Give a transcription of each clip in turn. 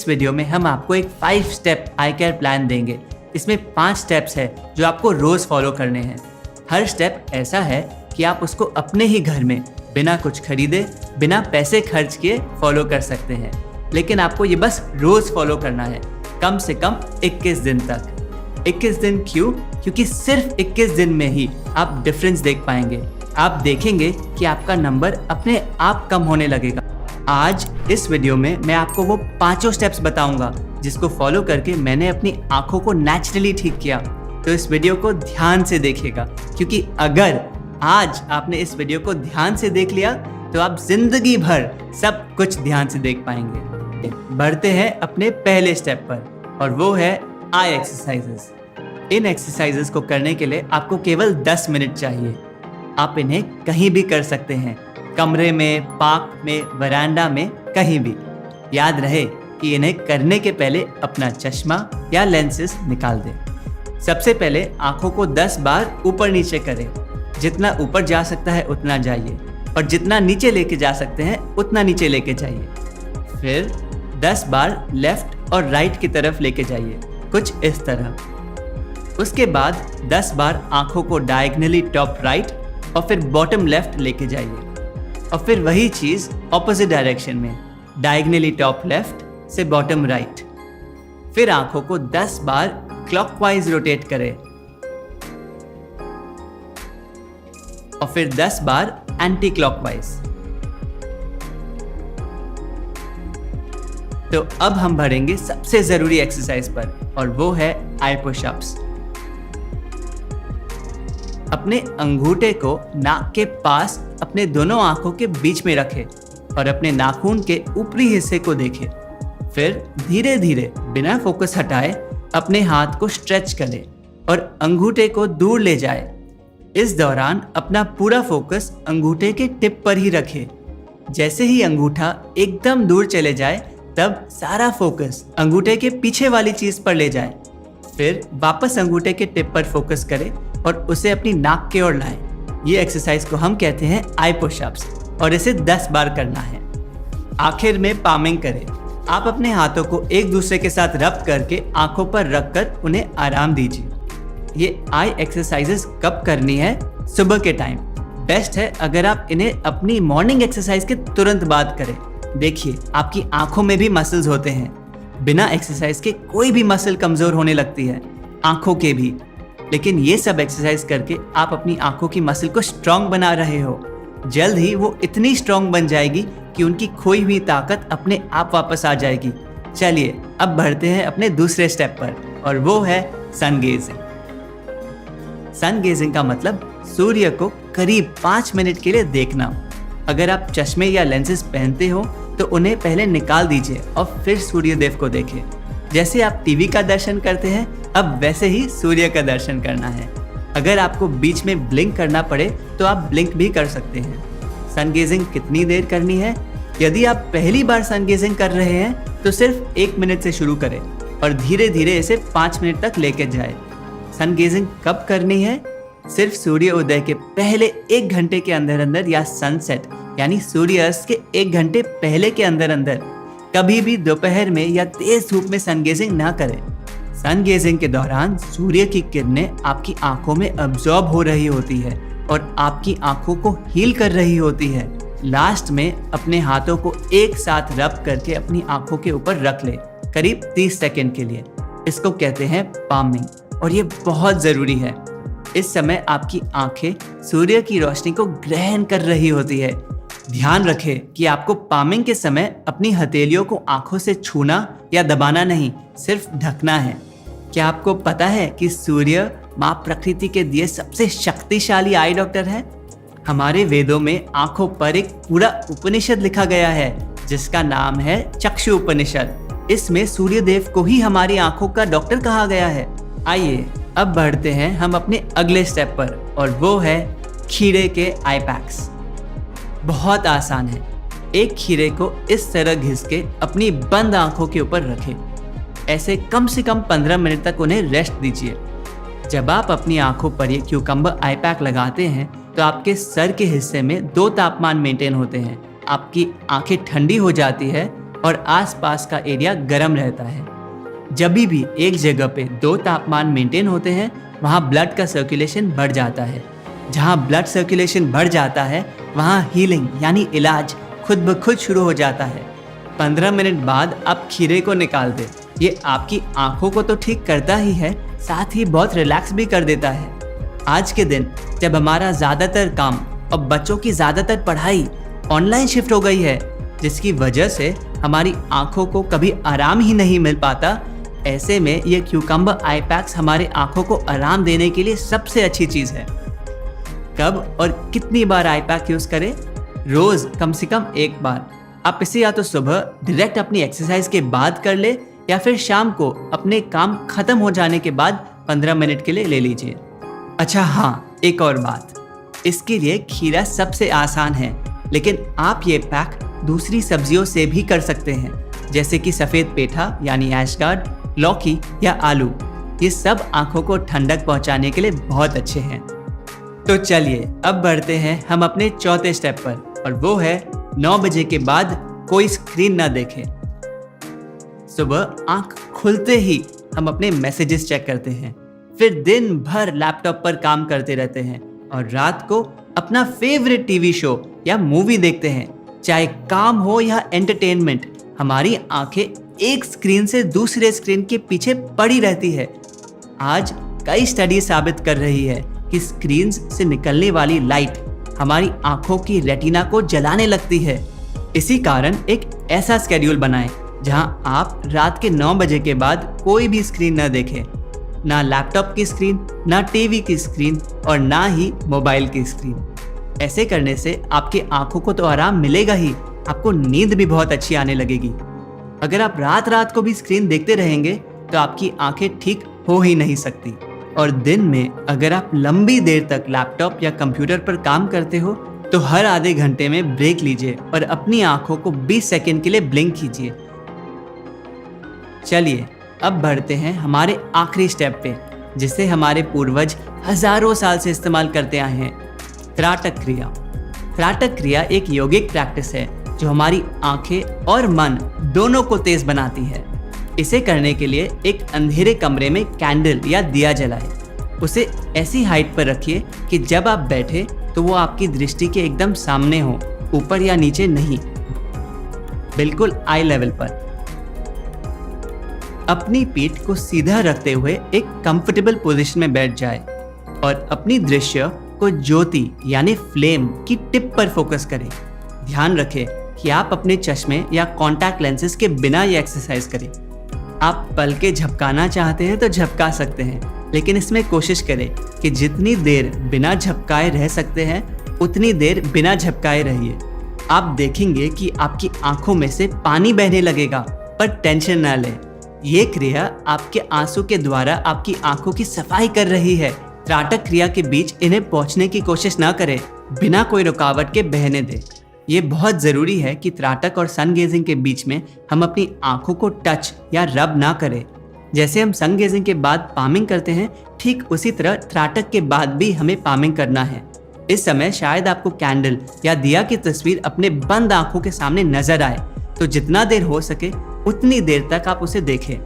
इस वीडियो में हम आपको एक 5 स्टेप आई केयर प्लान देंगे। इसमें 5 स्टेप्स है जो आपको रोज़ फॉलो करने हैं। हर स्टेप ऐसा है कि आप उसको अपने ही घर में बिना कुछ खरीदे, बिना पैसे खर्च किए फॉलो कर सकते हैं। लेकिन आपको ये बस रोज़ फॉलो करना है, कम से कम 21 दिन तक। 21 दिन क्यों? क्योंकि सिर्फ 21 दिन में ही आप डिफरेंस देख पाएंगे। आप देखेंगे कि आपका नंबर अपने आप कम होने लगेगा। आज इस वीडियो में मैं आपको वो 5 स्टेप्स बताऊंगा जिसको फॉलो करके मैंने अपनी आंखों को नेचुरली ठीक किया। तो इस वीडियो को ध्यान से देखिएगा, क्योंकि अगर आज आपने इस वीडियो को ध्यान से देख लिया तो आप जिंदगी भर सब कुछ ध्यान से देख पाएंगे। बढ़ते हैं अपने पहले स्टेप पर, और वो है आई एक्सरसाइजेस। इन एक्सरसाइजेस को करने के लिए आपको केवल 10 मिनट चाहिए। आप इन्हें कहीं भी कर सकते हैं, कमरे में, पार्क में, वरांडा में, कहीं भी। याद रहे कि इन्हें करने के पहले अपना चश्मा या लेंसेज निकाल दें। सबसे पहले आंखों को 10 बार ऊपर नीचे करें। जितना ऊपर जा सकता है उतना जाइए, और जितना नीचे लेके जा सकते हैं उतना नीचे लेके जाइए। फिर 10 बार लेफ्ट और राइट की तरफ लेके जाइए, कुछ इस तरह। उसके बाद 10 बार आंखों को डायगनली टॉप राइट और फिर बॉटम लेफ्ट लेके जाइए, और फिर वही चीज़ ऑपोजिट डायरेक्शन में, डायगनली टॉप लेफ्ट से बॉटम राइट। फिर आंखों को 10 बार क्लॉकवाइज रोटेट करें, और फिर 10 बार एंटी क्लॉकवाइज। तो अब हम बढ़ेंगे सबसे जरूरी एक्सरसाइज पर, और वो है आई पुशअप्स। अपने अंगूठे को नाक के पास अपने दोनों आंखों के बीच में रखें और अपने नाखून के ऊपरी हिस्से को देखें। फिर धीरे धीरे बिना फोकस हटाए अपने हाथ को स्ट्रेच करें और अंगूठे को दूर ले जाए। इस दौरान अपना पूरा फोकस अंगूठे के टिप पर ही रखें। जैसे ही अंगूठा एकदम दूर चले जाए तब सारा फोकस अंगूठे के पीछे वाली चीज पर ले जाए। फिर वापस अंगूठे के टिप पर फोकस करें और उसे अपनी नाक की ओर लाएं। ये एक्सरसाइज को हम कहते हैं आई पुशअप्स, और इसे 10 बार करना है। आखिर में पामिंग करें। आप अपने हाथों को एक दूसरे के साथ रब करके आंखों पर रखकर उन्हें आराम दीजिए। ये आई एक्सरसाइजेस कब करनी है? सुबह के टाइम। बेस्ट है अगर आप इन्हें अपनी मॉर्निंग एक्सरसाइज के तुरंत बाद करें। देखिए, आपकी आंखों में भी मसल्स होते हैं। बिना एक्सरसाइज के कोई भी मसल कमजोर होने लगती है, आंखों के भी। लेकिन ये सब एक्सरसाइज करके आप अपनी आंखों की मसल को स्ट्रांग बना रहे हो। जल्द ही वो इतनी स्ट्रांग बन जाएगी कि उनकी खोई हुई ताकत अपने आप वापस आ जाएगी। चलिए अब बढ़ते हैं अपने दूसरे स्टेप पर, और वो है सन गेजिंग। सन गेजिंग का मतलब सूर्य को करीब 5 मिनट के लिए देखना। अगर आप चश्मे या लेंसेज पहनते हो तो उन्हें पहले निकाल दीजिए और फिर सूर्यदेव को देखें। जैसे आप टीवी का दर्शन करते हैं, अब वैसे ही सूर्य का दर्शन करना है। अगर आपको बीच में ब्लिंक करना पड़े तो आप ब्लिंक भी कर सकते हैं। सन गेजिंग कितनी देर करनी है? यदि आप पहली बार सन गेजिंग कर रहे हैं तो सिर्फ 1 मिनट से शुरू करें और धीरे धीरे इसे 5 मिनट तक लेकर जाए। सन गेजिंग कब करनी है? सिर्फ सूर्य उदय के पहले 1 घंटे के अंदर अंदर, या सनसेट यानी सूर्यास्त के 1 घंटे पहले के अंदर अंदर। कभी भी दोपहर में या तेज धूप में सन गेजिंग ना करें। सन गेजिंग के दौरान सूर्य की किरणें आपकी आंखों में अब्जॉर्ब हो रही होती है और आपकी आंखों को हील कर रही होती है। लास्ट में अपने हाथों को एक साथ रब करके अपनी आंखों के ऊपर रख ले, करीब 30 सेकेंड के लिए। इसको कहते हैं पामिंग, और ये बहुत ज़रूरी है। इस समय आपकी आंखें सूर्य की रोशनी को ग्रहण कर रही होती है। ध्यान रखें कि आपको पामिंग के समय अपनी हथेलियों को आंखों से छूना या दबाना नहीं, सिर्फ ढकना है। क्या आपको पता है कि सूर्य माँ प्रकृति के दिए सबसे शक्तिशाली आई डॉक्टर है? हमारे वेदों में आंखों पर एक पूरा उपनिषद लिखा गया है जिसका नाम है चक्षु उपनिषद। इसमें सूर्यदेव को ही हमारी आंखों का डॉक्टर कहा गया है। आइए अब बढ़ते हैं हम अपने अगले स्टेप पर, और वो है खीरे के आई पैक्स। बहुत आसान है। एक खीरे को इस तरह घिस के अपनी बंद आंखों के ऊपर रखें। ऐसे कम से कम 15 मिनट तक उन्हें रेस्ट दीजिए। जब आप अपनी आंखों पर ये क्यूकम्बर आई पैक लगाते हैं तो आपके सर के हिस्से में 2 तापमान मेंटेन होते हैं। आपकी आंखें ठंडी हो जाती है और आसपास का एरिया गर्म रहता है। जब भी एक जगह पे दो तापमान मेंटेन होते हैं, वहाँ ब्लड का सर्कुलेशन बढ़ जाता है। जहाँ ब्लड सर्कुलेशन बढ़ जाता है, वहाँ हीलिंग यानी इलाज खुद ब खुद शुरू हो जाता है। 15 मिनट बाद आप खीरे को निकाल दें। ये आपकी आंखों को तो ठीक करता ही है, साथ ही बहुत रिलैक्स भी कर देता है। आज के दिन जब हमारा ज़्यादातर काम और बच्चों की ज़्यादातर पढ़ाई ऑनलाइन शिफ्ट हो गई है, जिसकी वजह से हमारी आंखों को कभी आराम ही नहीं मिल पाता, ऐसे में ये क्यूकम्बर आई पैक्स हमारे आंखों को आराम देने के लिए सबसे अच्छी चीज़ है। कब और कितनी बार आई पैक यूज़ करें? रोज़ कम से कम एक बार। आप इसे या तो सुबह डायरेक्ट अपनी एक्सरसाइज के बाद कर ले, या फिर शाम को अपने काम खत्म हो जाने के बाद 15 मिनट के लिए ले लीजिए। अच्छा हाँ, एक और बात, इसके लिए खीरा सबसे आसान है, लेकिन आप ये पैक दूसरी सब्जियों से भी कर सकते हैं, जैसे कि सफ़ेद पेठा यानी ऐशगार्ड, लौकी या आलू। ये सब आंखों को ठंडक पहुंचाने के लिए बहुत अच्छे हैं। तो चलिए अब बढ़ते हैं हम अपने चौथे स्टेप पर, और वो है 9 बजे के बाद कोई स्क्रीन ना देखें। सुबह आंख खुलते ही हम अपने मैसेजेस चेक करते हैं, फिर दिन भर लैपटॉप पर काम करते रहते हैं, और रात को अपना फेवरेट टीवी शो या मूवी देखते हैं। चाहे काम हो या एंटरटेनमेंट, हमारी आंखें एक स्क्रीन से दूसरे स्क्रीन के पीछे पड़ी रहती है। आज कई स्टडी साबित कर रही है कि स्क्रीन से निकलने वाली लाइट हमारी आंखों की रेटिना को जलाने लगती है। इसी कारण एक ऐसा स्केड्यूल बनाएं जहां आप रात के 9 बजे के बाद कोई भी स्क्रीन न देखें, ना लैपटॉप की स्क्रीन, ना टीवी की स्क्रीन, और ना ही मोबाइल की स्क्रीन। ऐसे करने से आपकी आंखों को तो आराम मिलेगा ही, आपको नींद भी बहुत अच्छी आने लगेगी। अगर आप रात रात को भी स्क्रीन देखते रहेंगे तो आपकी आंखें ठीक हो ही नहीं सकती। और दिन में अगर आप लंबी देर तक लैपटॉप या कंप्यूटर पर काम करते हो, तो हर आधे घंटे में ब्रेक लीजिए और अपनी आंखों को 20 सेकंड के लिए ब्लिंक कीजिए। चलिए अब बढ़ते हैं हमारे आखिरी स्टेप पे, जिसे हमारे पूर्वज हजारों साल से इस्तेमाल करते आए हैं, त्राटक क्रिया। त्राटक क्रिया एक योगिक प्रैक्टिस है जो हमारी आंखें और मन दोनों को तेज बनाती है। इसे करने के लिए एक अंधेरे कमरे में कैंडल या दिया जलाएं। उसे ऐसी हाइट पर रखिए कि जब आप बैठे तो वो आपकी दृष्टि के एकदम सामने हो, ऊपर या नीचे नहीं, बिल्कुल आई लेवल पर। अपनी पीठ को सीधा रखते हुए एक कंफर्टेबल पोजीशन में बैठ जाए और अपनी दृश्य को ज्योति यानी फ्लेम की टिप पर फोकस करें। ध्यान रखें कि आप अपने चश्मे या कॉन्टैक्ट लेंसेज के बिना ये एक्सरसाइज करें। आप पलकें झपकाना चाहते हैं तो झपका सकते हैं, लेकिन इसमें कोशिश करें कि जितनी देर बिना झपकाए रह सकते हैं उतनी देर बिना झपकाए रहिए। आप देखेंगे कि आपकी आंखों में से पानी बहने लगेगा, पर टेंशन ना लें। ये क्रिया आपके आंसू के द्वारा आपकी आंखों की सफाई कर रही है। त्राटक क्रिया के बीच इन्हें पहुंचने की कोशिश ना करें, बिना कोई रुकावट के बहने दें। ये बहुत ज़रूरी है कि त्राटक और सन गेजिंग के बीच में हम अपनी आंखों को टच या रब ना करें। जैसे हम सन गेजिंग के बाद पामिंग करते हैं, ठीक उसी तरह त्राटक के बाद भी हमें पामिंग करना है। इस समय शायद आपको कैंडल या दिया की तस्वीर अपने बंद आंखों के सामने नजर आए, तो जितना देर हो सके उतनी देर तक आप उसे देखें।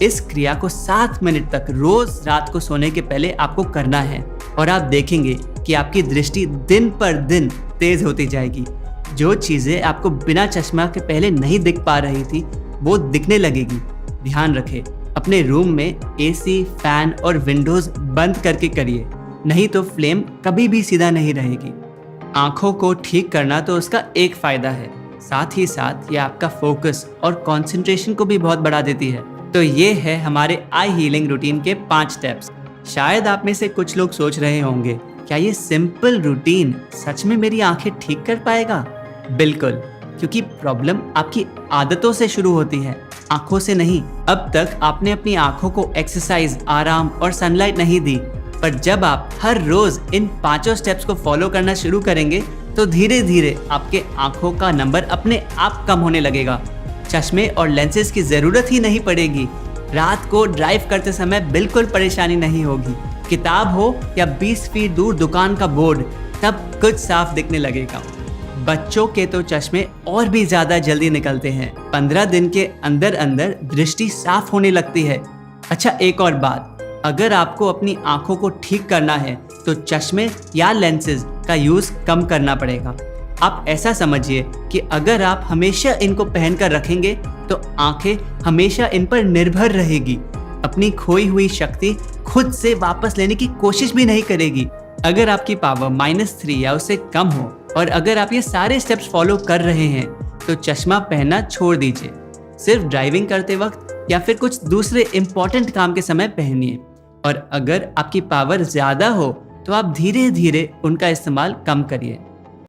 इस क्रिया को 7 मिनट तक रोज रात को सोने के पहले आपको करना है, और आप देखेंगे कि आपकी दृष्टि दिन पर दिन तेज होती जाएगी। जो चीज़ें आपको बिना चश्मा के पहले नहीं दिख पा रही थी, वो दिखने लगेगी। ध्यान रखें, अपने रूम में एसी, फैन और विंडोज़ बंद करके करिए, नहीं तो फ्लेम कभी भी सीधा नहीं रहेगी। आँखों को ठीक करना तो उसका एक फ़ायदा है, साथ ही साथ ये आपका फोकस और कंसंट्रेशन को भी बहुत बढ़ा देती है। तो ये है हमारे आई हीलिंग रूटीन के 5 स्टेप्स। शायद आप में से कुछ लोग सोच रहे होंगे, क्या ये सिंपल रूटीन सच में मेरी आंखें ठीक कर पाएगा? बिल्कुल, क्योंकि प्रॉब्लम आपकी आदतों से शुरू होती है, आंखों से नहीं। अब तक आपने अपनी आंखों को एक्सरसाइज, आराम और सनलाइट नहीं दी, पर जब आप हर रोज इन 5 स्टेप्स को फॉलो करना शुरू करेंगे तो धीरे धीरे आपके आंखों का नंबर अपने आप कम होने लगेगा। चश्मे और लेंसेज की जरूरत ही नहीं पड़ेगी। रात को ड्राइव करते समय बिल्कुल परेशानी नहीं होगी। किताब हो या 20 फीट दूर दुकान का बोर्ड, सब कुछ साफ दिखने लगेगा। बच्चों के तो चश्मे और भी ज्यादा जल्दी निकलते हैं। 15 दिन के अंदर अंदर दृष्टि साफ होने लगती है। अच्छा, एक और बात, अगर आपको अपनी आंखों को ठीक करना है तो चश्मे या लेंसेज का यूज कम करना पड़ेगा। आप ऐसा समझिए कि अगर आप हमेशा इनको पहनकर रखेंगे तो आंखें हमेशा इन पर निर्भर रहेगी, अपनी खोई हुई शक्ति खुद से वापस लेने की कोशिश भी नहीं करेगी। अगर आपकी पावर -3 या उससे कम हो और अगर आप ये सारे स्टेप्स फॉलो कर रहे हैं तो चश्मा पहनना छोड़ दीजिए। सिर्फ ड्राइविंग करते वक्त या फिर कुछ दूसरे इंपॉर्टेंट काम के समय पहनिए। और अगर आपकी पावर ज़्यादा हो तो आप धीरे धीरे उनका इस्तेमाल कम करिए।